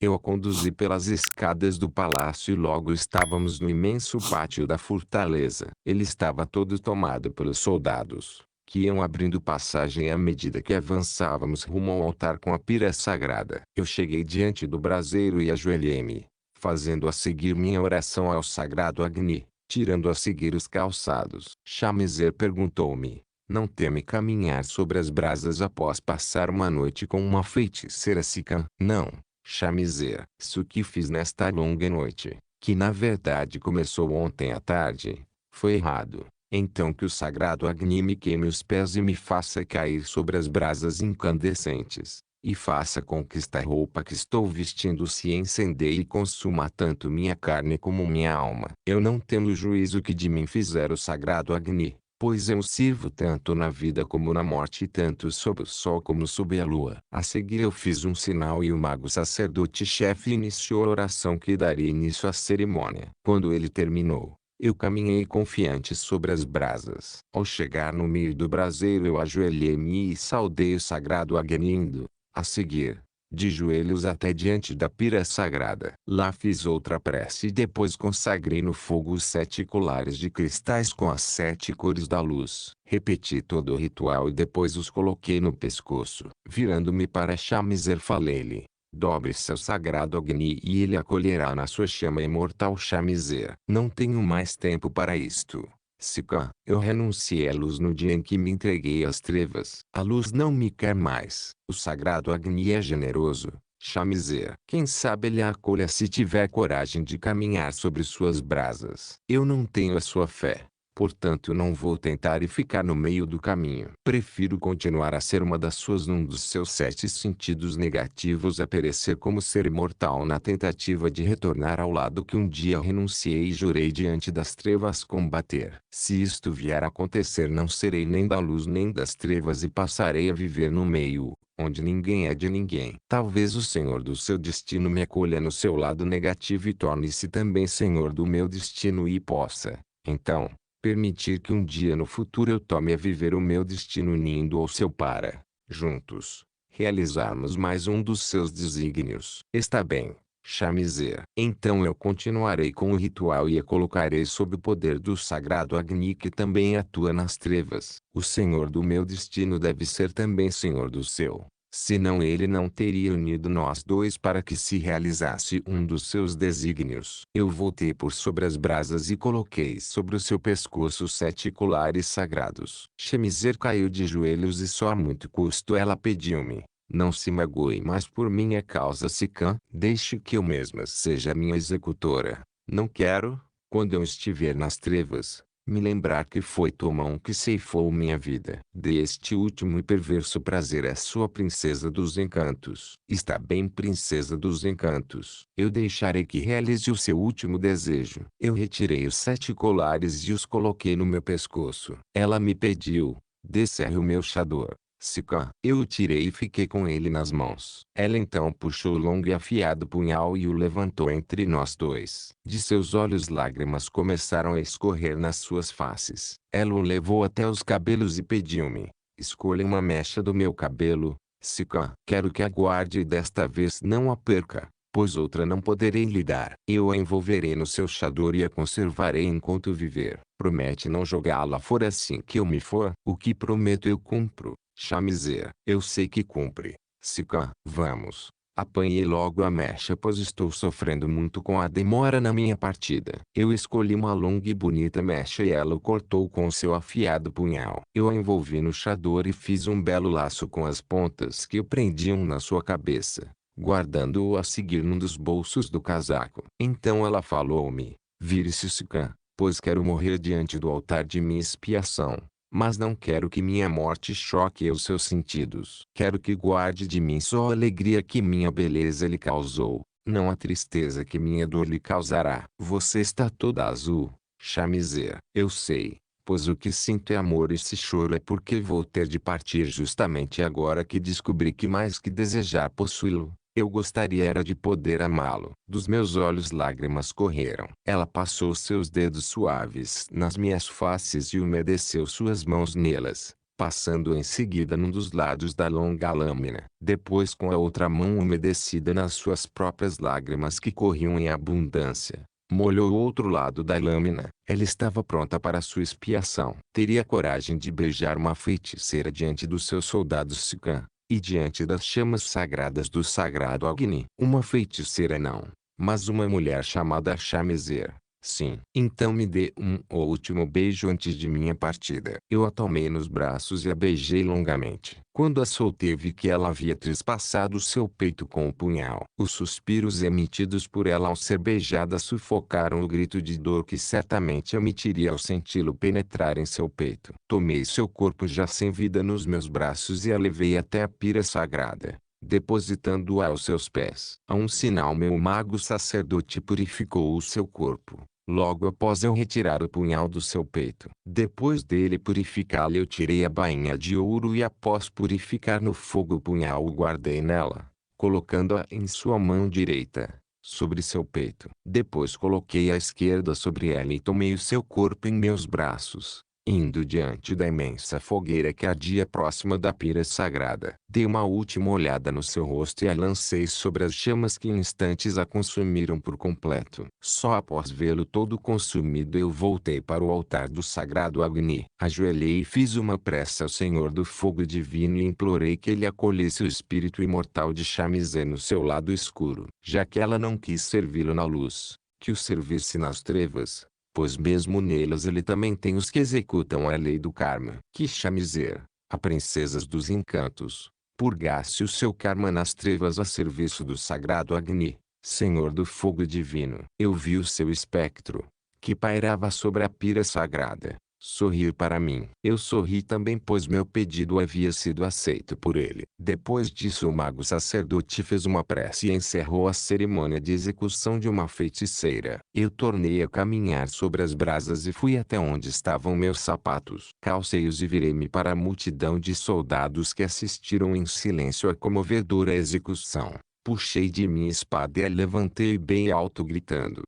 Eu a conduzi pelas escadas do palácio e logo estávamos no imenso pátio da fortaleza. Ele estava todo tomado pelos soldados, que iam abrindo passagem à medida que avançávamos rumo ao altar com a pira sagrada. Eu cheguei diante do braseiro e ajoelhei-me, fazendo a seguir minha oração ao sagrado Agni, tirando a seguir os calçados. Shamizer perguntou-me: não teme caminhar sobre as brasas após passar uma noite com uma feiticeira Sikhan? Não, Shamizer. Isso que fiz nesta longa noite, que na verdade começou ontem à tarde, foi errado. Então que o sagrado Agni me queime os pés e me faça cair sobre as brasas incandescentes, e faça com que esta roupa que estou vestindo se incendeie e consuma tanto minha carne como minha alma. Eu não temo o juízo que de mim fizer o sagrado Agni, pois eu sirvo tanto na vida como na morte e tanto sob o sol como sob a lua. A seguir eu fiz um sinal e o mago sacerdote-chefe iniciou a oração que daria início à cerimônia. Quando ele terminou, eu caminhei confiante sobre as brasas. Ao chegar no meio do braseiro eu ajoelhei-me e saudei o sagrado Agni indo, a seguir, de joelhos até diante da pira sagrada. Lá fiz outra prece e depois consagrei no fogo os 7 colares de cristais com as 7 cores da luz. Repeti todo o ritual e depois os coloquei no pescoço. Virando-me para Shamizer falei-lhe: dobre-se ao sagrado Agni e ele acolherá na sua chama imortal. Shamizer: não tenho mais tempo para isto, Sikhan. Eu renunciei à luz no dia em que me entreguei às trevas. A luz não me quer mais. O sagrado Agni é generoso, Shamizer. Quem sabe ele a acolha se tiver coragem de caminhar sobre suas brasas. Eu não tenho a sua fé, portanto não vou tentar e ficar no meio do caminho. Prefiro continuar a ser uma das suas num dos seus 7 sentidos negativos a perecer como ser imortal na tentativa de retornar ao lado que um dia renunciei e jurei diante das trevas combater. Se isto vier a acontecer não serei nem da luz nem das trevas e passarei a viver no meio, onde ninguém é de ninguém. Talvez o Senhor do seu destino me acolha no seu lado negativo e torne-se também Senhor do meu destino e possa, então, permitir que um dia no futuro eu tome a viver o meu destino unindo ao seu para, juntos, realizarmos mais um dos seus desígnios. Está bem, Shamizer. Então eu continuarei com o ritual e a colocarei sob o poder do sagrado Agni que também atua nas trevas. O Senhor do meu destino deve ser também Senhor do seu. Senão ele não teria unido nós dois para que se realizasse um dos seus desígnios. Eu voltei por sobre as brasas e coloquei sobre o seu pescoço 7 colares sagrados. Shemizer caiu de joelhos e só a muito custo ela pediu-me: não se magoe mais por minha causa Sikhan. Deixe que eu mesma seja minha executora. Não quero, quando eu estiver nas trevas, me lembrar que foi tua mão que ceifou minha vida. Dê este último e perverso prazer à sua princesa dos encantos. Está bem, princesa dos encantos. Eu deixarei que realize o seu último desejo. Eu retirei os 7 colares e os coloquei no meu pescoço. Ela me pediu: descerre o meu chador, Sikhan. Eu o tirei e fiquei com ele nas mãos. Ela então puxou o longo e afiado punhal e o levantou entre nós dois. De seus olhos lágrimas começaram a escorrer nas suas faces. Ela o levou até os cabelos e pediu-me: escolha uma mecha do meu cabelo, Sikhan. Quero que a guarde e desta vez não a perca, pois outra não poderei lhe dar. Eu a envolverei no seu chador e a conservarei enquanto viver. Promete não jogá-la fora assim que eu me for? O que prometo eu cumpro, Shamizer. Eu sei que cumpre, Sikhan. Vamos. Apanhei logo a mecha pois estou sofrendo muito com a demora na minha partida. Eu escolhi uma longa e bonita mecha e ela o cortou com seu afiado punhal. Eu a envolvi no chador e fiz um belo laço com as pontas que o prendiam na sua cabeça, guardando-o a seguir num dos bolsos do casaco. Então ela falou-me: vire-se Sikhan, pois quero morrer diante do altar de minha expiação. Mas não quero que minha morte choque os seus sentidos. Quero que guarde de mim só a alegria que minha beleza lhe causou, não a tristeza que minha dor lhe causará. Você está toda azul, Shamizer. Eu sei, pois o que sinto é amor e se choro é porque vou ter de partir justamente agora que descobri que mais que desejar possuí-lo, eu gostaria era de poder amá-lo. Dos meus olhos lágrimas correram. Ela passou seus dedos suaves nas minhas faces e umedeceu suas mãos nelas, passando em seguida num dos lados da longa lâmina. Depois, com a outra mão umedecida nas suas próprias lágrimas que corriam em abundância, molhou o outro lado da lâmina. Ela estava pronta para sua expiação. Teria coragem de beijar uma feiticeira diante dos seus soldados Sikhan, e diante das chamas sagradas do sagrado Agni. Uma feiticeira não, mas uma mulher chamada Shamizer. Sim. Então me dê um último beijo antes de minha partida. Eu a tomei nos braços e a beijei longamente. Quando a soltei, vi que ela havia trespassado seu peito com o punhal. Os suspiros emitidos por ela ao ser beijada sufocaram o grito de dor que certamente emitiria ao senti-lo penetrar em seu peito. Tomei seu corpo já sem vida nos meus braços e a levei até a pira sagrada, depositando-a aos seus pés. A um sinal meu mago sacerdote purificou o seu corpo. Logo após eu retirar o punhal do seu peito. Depois dele purificá-lo, eu tirei a bainha de ouro e após purificar no fogo o punhal o guardei nela, colocando-a em sua mão direita, sobre seu peito. Depois coloquei a esquerda sobre ela e tomei o seu corpo em meus braços, indo diante da imensa fogueira que ardia próxima da pira sagrada. Dei uma última olhada no seu rosto e a lancei sobre as chamas que em instantes a consumiram por completo. Só após vê-lo todo consumido eu voltei para o altar do sagrado Agni. Ajoelhei e fiz uma prece ao Senhor do Fogo Divino e implorei que ele acolhesse o espírito imortal de Shamizer no seu lado escuro. Já que ela não quis servi-lo na luz, que o servisse nas trevas, pois mesmo nelas ele também tem os que executam a lei do karma. Que Shamizer, a princesa dos encantos, purgasse o seu karma nas trevas a serviço do sagrado Agni, Senhor do Fogo Divino. Eu vi o seu espectro, que pairava sobre a pira sagrada, sorrir para mim. Eu sorri também, pois meu pedido havia sido aceito por ele. Depois disso o mago sacerdote fez uma prece e encerrou a cerimônia de execução de uma feiticeira. Eu tornei a caminhar sobre as brasas e fui até onde estavam meus sapatos. Calcei-os e virei-me para a multidão de soldados que assistiram em silêncio à comovedora execução. Puxei de minha espada e a levantei bem alto gritando: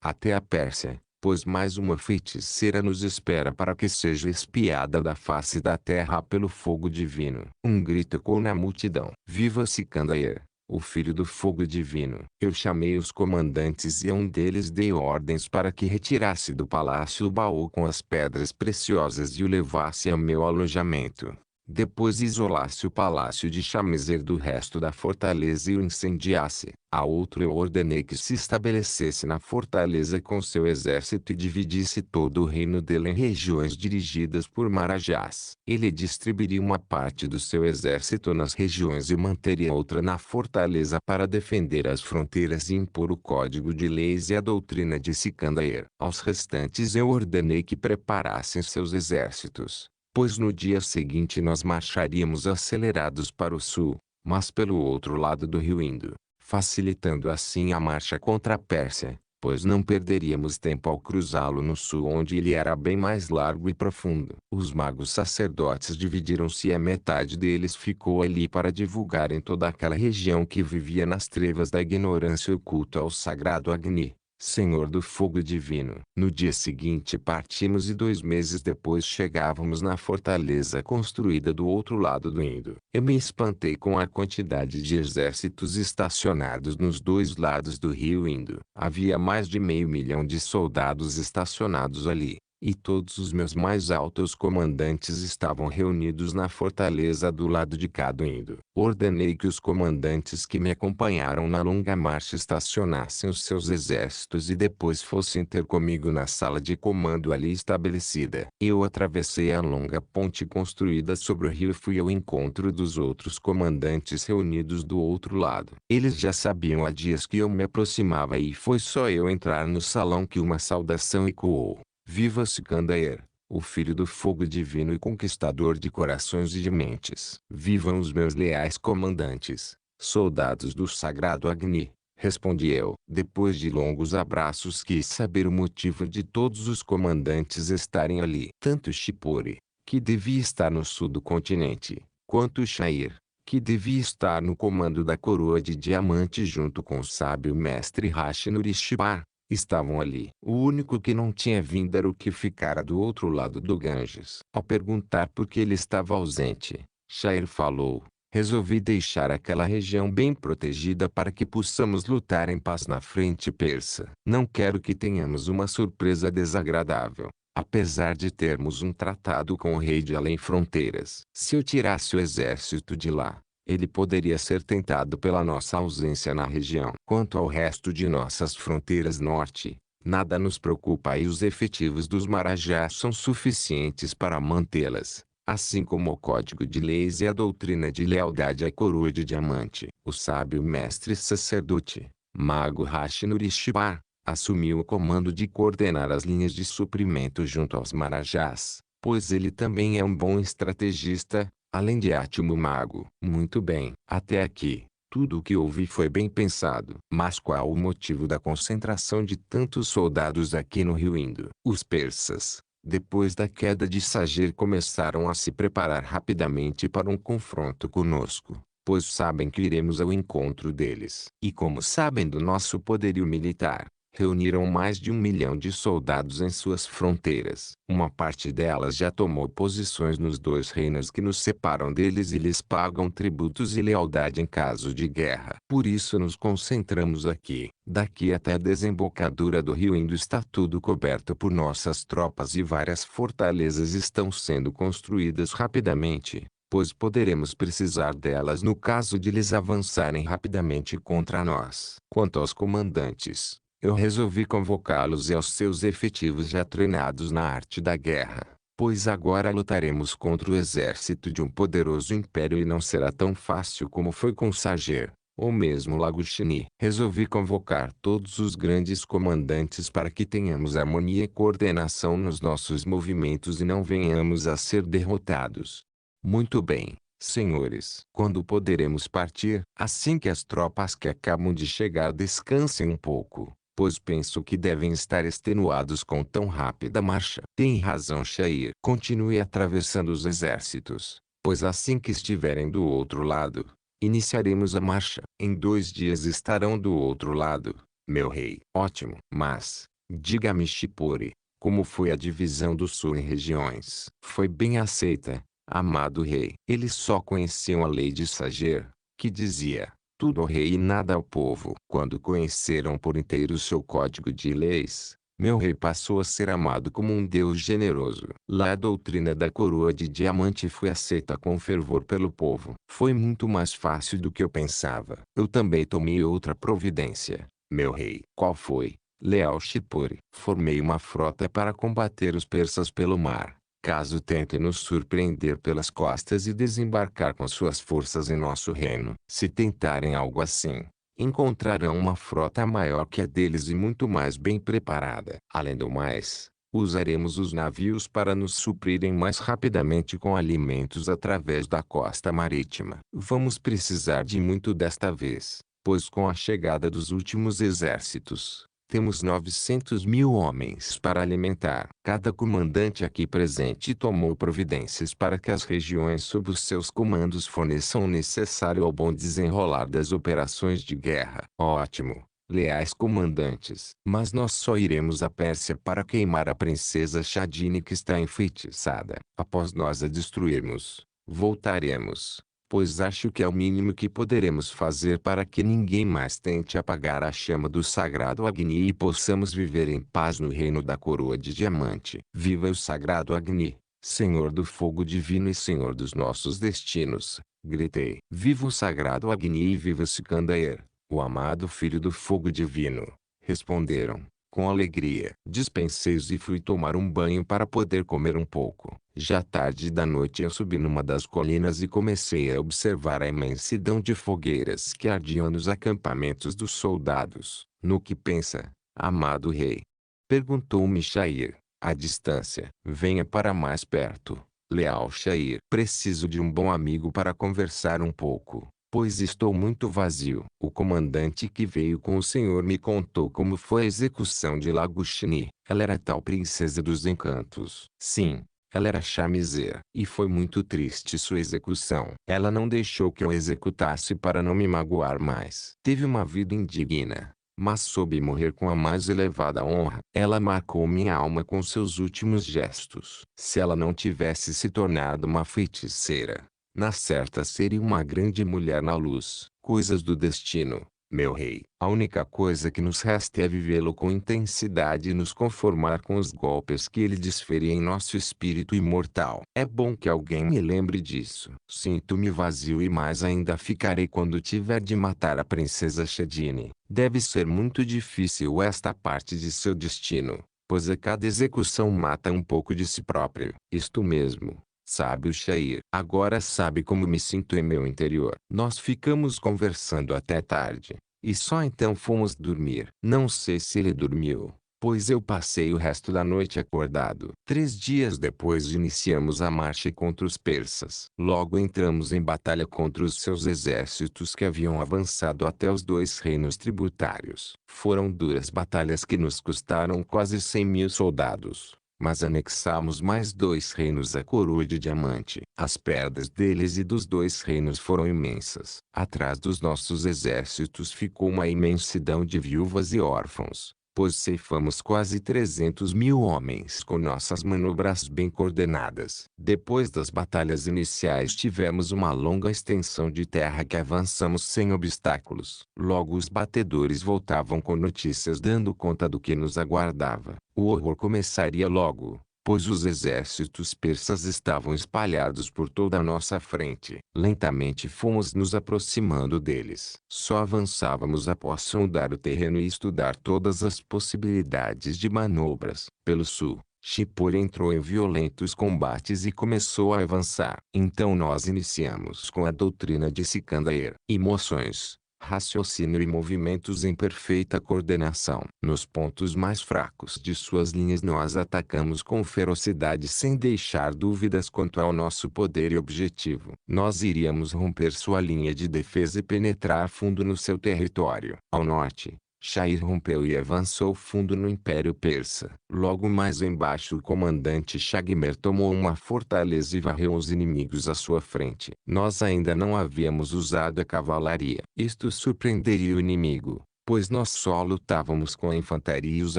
até a Pérsia, pois mais uma feiticeira nos espera para que seja espiada da face da terra pelo fogo divino. Um grito ecoou na multidão: viva Sikandair, o filho do fogo divino. Eu chamei os comandantes e a um deles dei ordens para que retirasse do palácio o baú com as pedras preciosas e o levasse ao meu alojamento. Depois isolasse o palácio de Shamizer do resto da fortaleza e o incendiasse. A outro eu ordenei que se estabelecesse na fortaleza com seu exército e dividisse todo o reino dele em regiões dirigidas por marajás. Ele distribuiria uma parte do seu exército nas regiões e manteria outra na fortaleza para defender as fronteiras e impor o código de leis e a doutrina de Sikandair. Aos restantes eu ordenei que preparassem seus exércitos, pois no dia seguinte nós marcharíamos acelerados para o sul, mas pelo outro lado do rio Indo, facilitando assim a marcha contra a Pérsia, pois não perderíamos tempo ao cruzá-lo no sul onde ele era bem mais largo e profundo. Os magos sacerdotes dividiram-se e a metade deles ficou ali para divulgar em toda aquela região que vivia nas trevas da ignorância o culto ao sagrado Agni, Senhor do Fogo Divino. No dia seguinte partimos e 2 meses depois chegávamos na fortaleza construída do outro lado do Indo. Eu me espantei com a quantidade de exércitos estacionados nos 2 lados do rio Indo. Havia mais de 500.000 de soldados estacionados ali, e todos os meus mais altos comandantes estavam reunidos na fortaleza do lado de cada Indo. Ordenei que os comandantes que me acompanharam na longa marcha estacionassem os seus exércitos e depois fossem ter comigo na sala de comando ali estabelecida. Eu atravessei a longa ponte construída sobre o rio e fui ao encontro dos outros comandantes reunidos do outro lado. Eles já sabiam há dias que eu me aproximava e foi só eu entrar no salão que uma saudação ecoou: viva Sikandair, o filho do fogo divino e conquistador de corações e de mentes. Vivam os meus leais comandantes, soldados do sagrado Agni, respondi eu. Depois de longos abraços quis saber o motivo de todos os comandantes estarem ali. Tanto Shipori, que devia estar no sul do continente, quanto Shair, que devia estar no comando da coroa de diamante junto com o sábio mestre Hashinurishpar, estavam ali. O único que não tinha vindo era o que ficara do outro lado do Ganges. Ao perguntar por que ele estava ausente, Shair falou: resolvi deixar aquela região bem protegida para que possamos lutar em paz na frente persa. Não quero que tenhamos uma surpresa desagradável. Apesar de termos um tratado com o rei de além fronteiras. Se eu tirasse o exército de lá, ele poderia ser tentado pela nossa ausência na região. Quanto ao resto de nossas fronteiras norte, nada nos preocupa e os efetivos dos Marajás são suficientes para mantê-las, assim como o código de leis e a doutrina de lealdade à coroa de diamante. O sábio mestre sacerdote, mago Hashinurishipar, assumiu o comando de coordenar as linhas de suprimento junto aos Marajás, pois ele também é um bom estrategista, além de ótimo mago. Muito bem. Até aqui, tudo o que ouvi foi bem pensado. Mas qual o motivo da concentração de tantos soldados aqui no Rio Indo? Os persas, depois da queda de Sajer, começaram a se preparar rapidamente para um confronto conosco, pois sabem que iremos ao encontro deles. E como sabem do nosso poderio militar, reuniram mais de 1 milhão de soldados em suas fronteiras. Uma parte delas já tomou posições nos 2 reinos que nos separam deles e lhes pagam tributos e lealdade em caso de guerra. Por isso nos concentramos aqui. Daqui até a desembocadura do rio Indo está tudo coberto por nossas tropas e várias fortalezas estão sendo construídas rapidamente, pois poderemos precisar delas no caso de eles avançarem rapidamente contra nós. Quanto aos comandantes, eu resolvi convocá-los e aos seus efetivos já treinados na arte da guerra, pois agora lutaremos contra o exército de um poderoso império e não será tão fácil como foi com Sajer, ou mesmo Lagushini. Resolvi convocar todos os grandes comandantes para que tenhamos harmonia e coordenação nos nossos movimentos e não venhamos a ser derrotados. Muito bem, senhores. Quando poderemos partir? Assim que as tropas que acabam de chegar descansem um pouco, pois penso que devem estar extenuados com tão rápida marcha. Tem razão, Shair. Continue atravessando os exércitos, pois assim que estiverem do outro lado, iniciaremos a marcha. Em 2 dias estarão do outro lado, meu rei. Ótimo. Mas, diga-me, Shipori, como foi a divisão do sul em regiões? Foi bem aceita, amado rei. Eles só conheciam a lei de Sajer, que dizia: tudo ao rei e nada ao povo. Quando conheceram por inteiro seu código de leis, meu rei passou a ser amado como um deus generoso. Lá a doutrina da coroa de diamante foi aceita com fervor pelo povo. Foi muito mais fácil do que eu pensava. Eu também tomei outra providência, meu rei. Qual foi? Leal Shipuri. Formei uma frota para combater os persas pelo mar, caso tentem nos surpreender pelas costas e desembarcar com suas forças em nosso reino. Se tentarem algo assim, encontrarão uma frota maior que a deles e muito mais bem preparada. Além do mais, usaremos os navios para nos suprirem mais rapidamente com alimentos através da costa marítima. Vamos precisar de muito desta vez, pois com a chegada dos últimos exércitos, temos 900.000 homens para alimentar. Cada comandante aqui presente tomou providências para que as regiões sob os seus comandos forneçam o necessário ao bom desenrolar das operações de guerra. Ótimo, leais comandantes. Mas nós só iremos à Pérsia para queimar a princesa Shadini que está enfeitiçada. Após nós a destruirmos, voltaremos, pois acho que é o mínimo que poderemos fazer para que ninguém mais tente apagar a chama do sagrado Agni e possamos viver em paz no reino da coroa de diamante. Viva o sagrado Agni, Senhor do fogo divino e Senhor dos nossos destinos, gritei. Viva o sagrado Agni e viva Sikandair, o amado filho do fogo divino, responderam, com alegria. Dispensei-os e fui tomar um banho para poder comer um pouco. Já tarde da noite eu subi numa das colinas e comecei a observar a imensidão de fogueiras que ardiam nos acampamentos dos soldados. No que pensa, amado rei? Perguntou-me Shair, à distância. Venha para mais perto, leal Shair. Preciso de um bom amigo para conversar um pouco, pois estou muito vazio. O comandante que veio com o senhor me contou como foi a execução de Lagushini. Ela era a tal princesa dos encantos. Sim, ela era Chamizer. E foi muito triste sua execução. Ela não deixou que eu executasse para não me magoar mais. Teve uma vida indigna, mas soube morrer com a mais elevada honra. Ela marcou minha alma com seus últimos gestos. Se ela não tivesse se tornado uma feiticeira, na certa seria uma grande mulher na luz. Coisas do destino, meu rei. A única coisa que nos resta é vivê-lo com intensidade e nos conformar com os golpes que ele desferia em nosso espírito imortal. É bom que alguém me lembre disso. Sinto-me vazio e mais ainda ficarei quando tiver de matar a princesa Shedine. Deve ser muito difícil esta parte de seu destino, pois a cada execução mata um pouco de si próprio. Isto mesmo. Sabe o Shair. Agora sabe como me sinto em meu interior. Nós ficamos conversando até tarde, e só então fomos dormir. Não sei se ele dormiu, pois eu passei o resto da noite acordado. 3 dias depois iniciamos a marcha contra os persas. Logo entramos em batalha contra os seus exércitos que haviam avançado até os 2 reinos tributários. Foram duras batalhas que nos custaram quase 100.000 soldados. Mas anexamos mais 2 reinos à coroa de diamante. As perdas deles e dos 2 reinos foram imensas. Atrás dos nossos exércitos ficou uma imensidão de viúvas e órfãos, pois ceifamos quase 300.000 homens com nossas manobras bem coordenadas. Depois das batalhas iniciais tivemos uma longa extensão de terra que avançamos sem obstáculos. Logo os batedores voltavam com notícias dando conta do que nos aguardava. O horror começaria logo, pois os exércitos persas estavam espalhados por toda a nossa frente. Lentamente fomos nos aproximando deles. Só avançávamos após sondar o terreno e estudar todas as possibilidades de manobras. Pelo sul, Shipur entrou em violentos combates e começou a avançar. Então nós iniciamos com a doutrina de Sikandair. Emoções, raciocínio e movimentos em perfeita coordenação. Nos pontos mais fracos de suas linhas nós atacamos com ferocidade sem deixar dúvidas quanto ao nosso poder e objetivo. Nós iríamos romper sua linha de defesa e penetrar fundo no seu território. Ao norte, Shair rompeu e avançou fundo no Império Persa. Logo mais embaixo o comandante Shagmer tomou uma fortaleza e varreu os inimigos à sua frente. Nós ainda não havíamos usado a cavalaria. Isto surpreenderia o inimigo, pois nós só lutávamos com a infantaria e os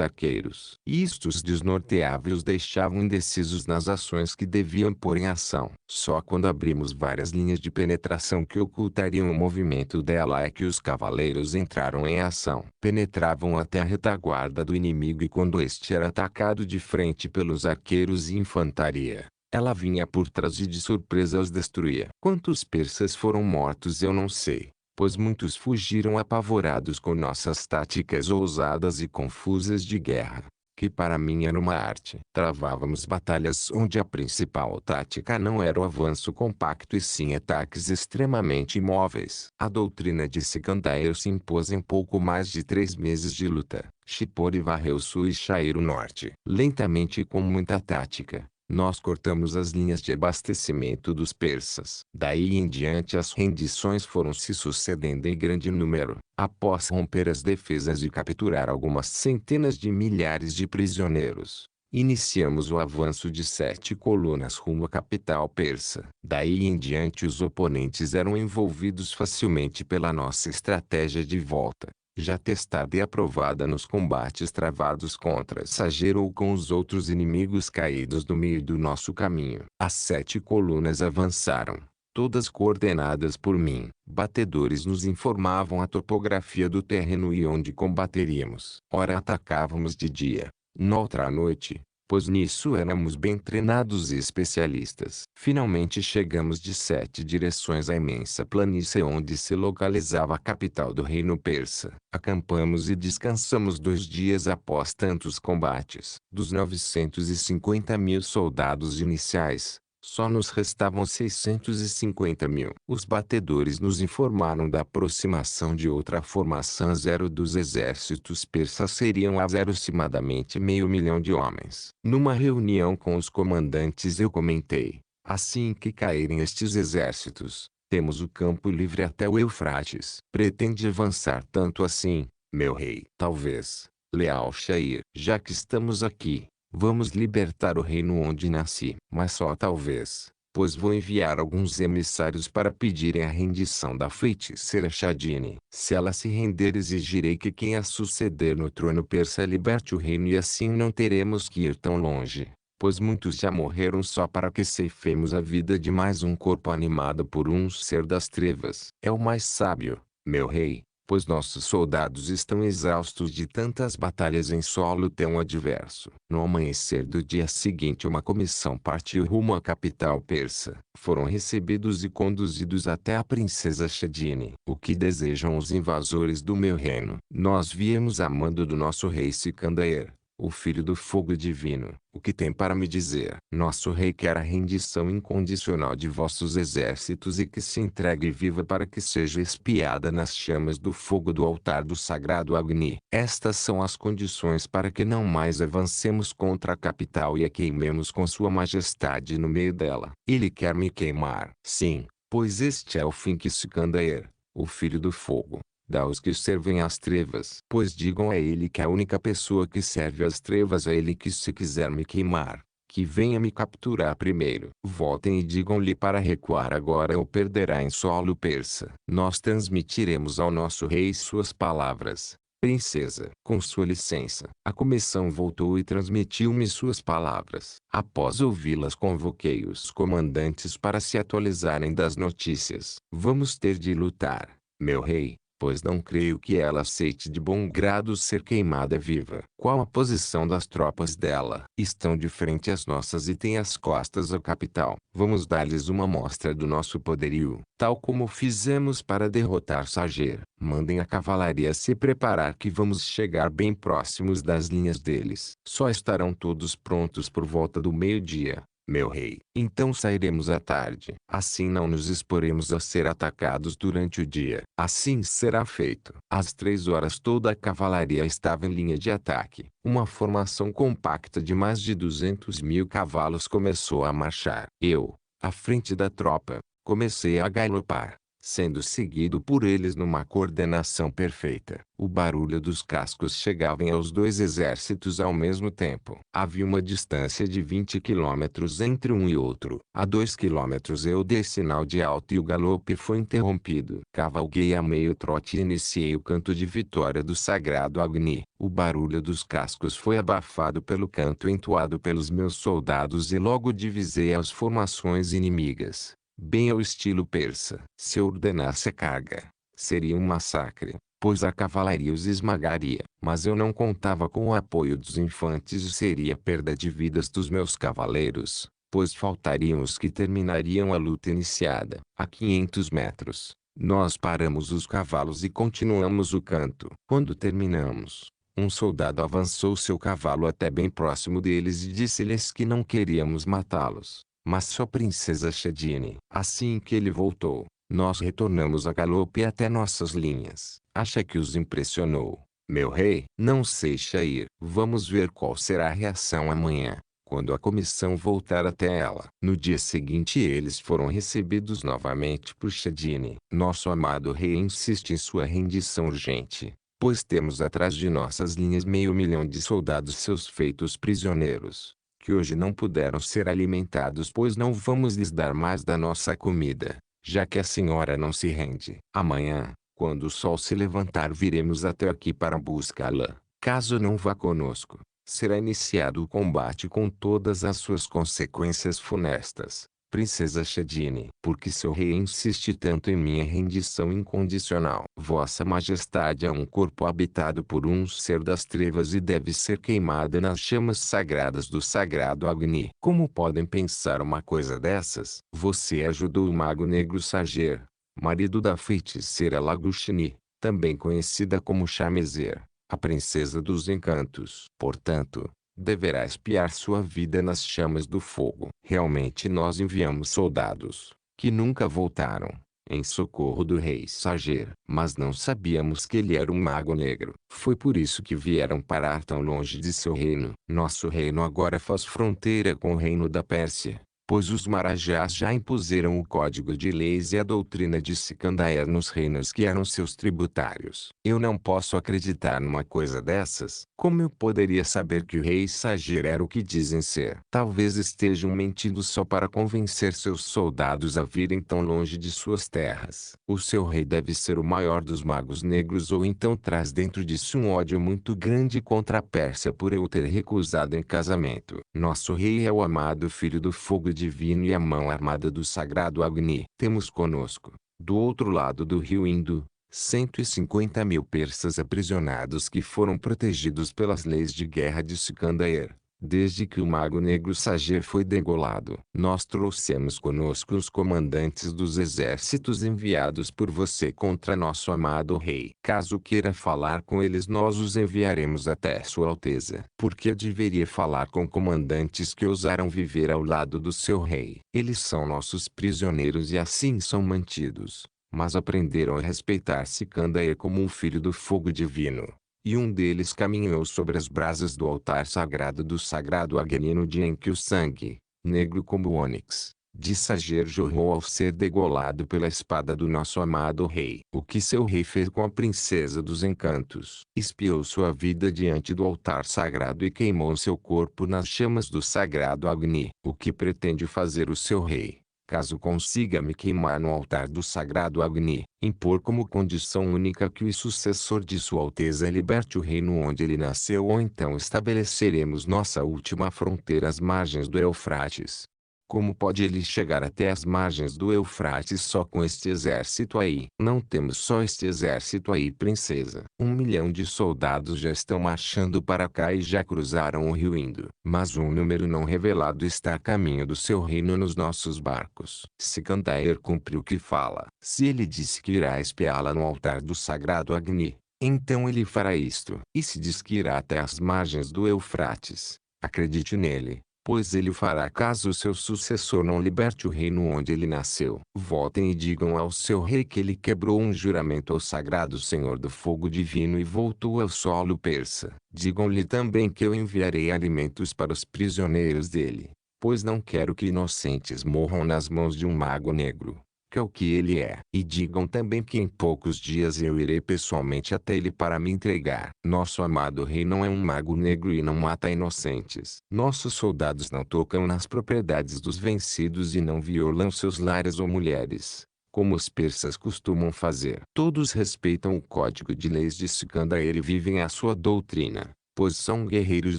arqueiros. Isto os desnorteava e os deixavam indecisos nas ações que deviam pôr em ação. Só quando abrimos várias linhas de penetração que ocultariam o movimento dela é que os cavaleiros entraram em ação. Penetravam até a retaguarda do inimigo e quando este era atacado de frente pelos arqueiros e infantaria, ela vinha por trás e de surpresa os destruía. Quantos persas foram mortos eu não sei, pois muitos fugiram apavorados com nossas táticas ousadas e confusas de guerra, que para mim era uma arte. Travávamos batalhas onde a principal tática não era o avanço compacto e sim ataques extremamente imóveis. A doutrina de Sikandair se impôs em pouco mais de 3 meses de luta. Shipur varreu o sul e Shair o norte. Lentamente e com muita tática, nós cortamos as linhas de abastecimento dos persas. Daí em diante as rendições foram se sucedendo em grande número. Após romper as defesas e capturar algumas centenas de milhares de prisioneiros, iniciamos o avanço de 7 colunas rumo à capital persa. Daí em diante os oponentes eram envolvidos facilmente pela nossa estratégia de volta, já testada e aprovada nos combates travados contra Sager ou com os outros inimigos caídos no meio do nosso caminho. As 7 colunas avançaram, todas coordenadas por mim. Batedores nos informavam a topografia do terreno e onde combateríamos. Ora atacávamos de dia, noutra à noite, pois nisso éramos bem treinados e especialistas. Finalmente chegamos de 7 direções à imensa planície onde se localizava a capital do reino persa. Acampamos e descansamos 2 dias após tantos combates. Dos 950.000 soldados iniciais, só nos restavam 650.000. Os batedores nos informaram da aproximação de outra formação a zero dos exércitos persas seriam aproximadamente 500.000 de homens. Numa reunião com os comandantes eu comentei: assim que caírem estes exércitos, temos o campo livre até o Eufrates. Pretende avançar tanto assim, meu rei? Talvez, leal Shair. Já que estamos aqui, vamos libertar o reino onde nasci. Mas só talvez. pois vou enviar alguns emissários para pedirem a rendição da feiticeira Shadini. Se ela se render, exigirei que quem a suceder no trono persa liberte o reino, e assim não teremos que ir tão longe, pois muitos já morreram só para que ceifemos a vida de mais um corpo animado por um ser das trevas. É o mais sábio, meu rei, pois nossos soldados estão exaustos de tantas batalhas em solo tão adverso. No amanhecer do dia seguinte, uma comissão partiu rumo à capital persa. Foram recebidos e conduzidos até a princesa Shadini. O que desejam os invasores do meu reino? Nós viemos a mando do nosso rei Sikandaer, o filho do fogo divino. O que tem para me dizer? Nosso rei quer a rendição incondicional de vossos exércitos e que se entregue viva para que seja espiada nas chamas do fogo do altar do sagrado Agni. Estas são as condições para que não mais avancemos contra a capital e a queimemos com sua majestade no meio dela. Ele quer me queimar. Sim, pois este é o fim que Sikandaer, o filho do fogo, dá aos que servem às trevas. Pois digam a ele que a única pessoa que serve às trevas é ele, que se quiser me queimar, que venha me capturar primeiro. Voltem e digam-lhe para recuar agora ou perderá em solo persa. Nós transmitiremos ao nosso rei suas palavras. Princesa, com sua licença. A comissão voltou e transmitiu-me suas palavras. Após ouvi-las, convoquei os comandantes para se atualizarem das notícias. Vamos ter de lutar, meu rei, pois não creio que ela aceite de bom grado ser queimada viva. Qual a posição das tropas dela? Estão de frente às nossas e têm as costas à capital. Vamos dar-lhes uma amostra do nosso poderio, tal como fizemos para derrotar Sajer. Mandem a cavalaria se preparar, que vamos chegar bem próximos das linhas deles. Só estarão todos prontos por volta do meio-dia, meu rei. Então sairemos à tarde. Assim não nos exporemos a ser atacados durante o dia. Assim será feito. Às 3 horas toda a cavalaria estava em linha de ataque. Uma formação compacta de mais de 200.000 cavalos começou a marchar. Eu, à frente da tropa, comecei a galopar, sendo seguido por eles numa coordenação perfeita. O barulho dos cascos chegava aos dois exércitos ao mesmo tempo. Havia uma distância de 20 quilômetros entre um e outro. A 2 quilômetros eu dei sinal de alto e o galope foi interrompido. Cavalguei a meio trote e iniciei o canto de vitória do sagrado Agni. O barulho dos cascos foi abafado pelo canto entoado pelos meus soldados e logo divisei as formações inimigas, bem ao estilo persa. Se eu ordenasse a carga, seria um massacre, pois a cavalaria os esmagaria. Mas eu não contava com o apoio dos infantes e seria perda de vidas dos meus cavaleiros, pois faltariam os que terminariam a luta iniciada. A 500 metros, nós paramos os cavalos e continuamos o canto. Quando terminamos, um soldado avançou seu cavalo até bem próximo deles e disse-lhes que não queríamos matá-los, mas só princesa Shadini. Assim que ele voltou, nós retornamos a galope até nossas linhas. Acha que os impressionou, meu rei? Não sei, Shair. Vamos ver qual será a reação amanhã, quando a comissão voltar até ela. No dia seguinte eles foram recebidos novamente por Shadini. Nosso amado rei insiste em sua rendição urgente, pois temos atrás de nossas linhas 500.000 de soldados seus feitos prisioneiros, que hoje não puderam ser alimentados, pois não vamos lhes dar mais da nossa comida, já que a senhora não se rende. Amanhã, quando o sol se levantar, viremos até aqui para buscá-la. Caso não vá conosco, será iniciado o combate com todas as suas consequências funestas. Princesa Shadini, porque seu rei insiste tanto em minha rendição incondicional? Vossa Majestade é um corpo habitado por um ser das trevas e deve ser queimada nas chamas sagradas do sagrado Agni. Como podem pensar uma coisa dessas? Você ajudou o mago negro Sajer, marido da feiticeira Lagushni, também conhecida como Shamezer, a princesa dos encantos. Portanto, deverá espiar sua vida nas chamas do fogo. Realmente nós enviamos soldados, que nunca voltaram, em socorro do rei Sajer, mas não sabíamos que ele era um mago negro. Foi por isso que vieram parar tão longe de seu reino. Nosso reino agora faz fronteira com o reino da Pérsia, pois os marajás já impuseram o código de leis e a doutrina de Sicandaer nos reinos que eram seus tributários. Eu não posso acreditar numa coisa dessas. Como eu poderia saber que o rei Sager era o que dizem ser? Talvez estejam mentindo só para convencer seus soldados a virem tão longe de suas terras. O seu rei deve ser o maior dos magos negros, ou então traz dentro de si um ódio muito grande contra a Pérsia por eu ter recusado em casamento. Nosso rei é o amado filho do fogo divino e a mão armada do sagrado Agni. Temos conosco, do outro lado do rio Indo, 150.000 persas aprisionados que foram protegidos pelas leis de guerra de Sicandaer. Desde que o mago negro Sager foi degolado, nós trouxemos conosco os comandantes dos exércitos enviados por você contra nosso amado rei. Caso queira falar com eles, nós os enviaremos até Sua Alteza. Porque eu deveria falar com comandantes que ousaram viver ao lado do seu rei? Eles são nossos prisioneiros e assim são mantidos, mas aprenderam a respeitar Sicandaer como um filho do fogo divino. E um deles caminhou sobre as brasas do altar sagrado do sagrado Agni no dia em que o sangue, negro como o ônix, de Sager jorrou ao ser degolado pela espada do nosso amado rei. O que seu rei fez com a princesa dos encantos? Expiou sua vida diante do altar sagrado e queimou seu corpo nas chamas do sagrado Agni. O que pretende fazer o seu rei, caso consiga me queimar no altar do sagrado Agni? Impor como condição única que o sucessor de Sua Alteza liberte o reino onde ele nasceu, ou então estabeleceremos nossa última fronteira às margens do Eufrates. Como pode ele chegar até as margens do Eufrates só com este exército aí? Não temos só este exército aí, princesa. 1 milhão de soldados já estão marchando para cá e já cruzaram o rio Indo. Mas um número não revelado está a caminho do seu reino nos nossos barcos. Sicandaer cumpre o que fala. Se ele disse que irá espiá-la no altar do sagrado Agni, então ele fará isto. E se diz que irá até as margens do Eufrates, acredite nele, pois ele o fará caso o seu sucessor não liberte o reino onde ele nasceu. Voltem e digam ao seu rei que ele quebrou um juramento ao sagrado Senhor do Fogo Divino e voltou ao solo persa. Digam-lhe também que eu enviarei alimentos para os prisioneiros dele, pois não quero que inocentes morram nas mãos de um mago negro, que é o que ele é. E digam também que em poucos dias eu irei pessoalmente até ele para me entregar. Nosso amado rei não é um mago negro e não mata inocentes. Nossos soldados não tocam nas propriedades dos vencidos e não violam seus lares ou mulheres, como os persas costumam fazer. Todos respeitam o código de leis de Sicandaer e vivem a sua doutrina, pois são guerreiros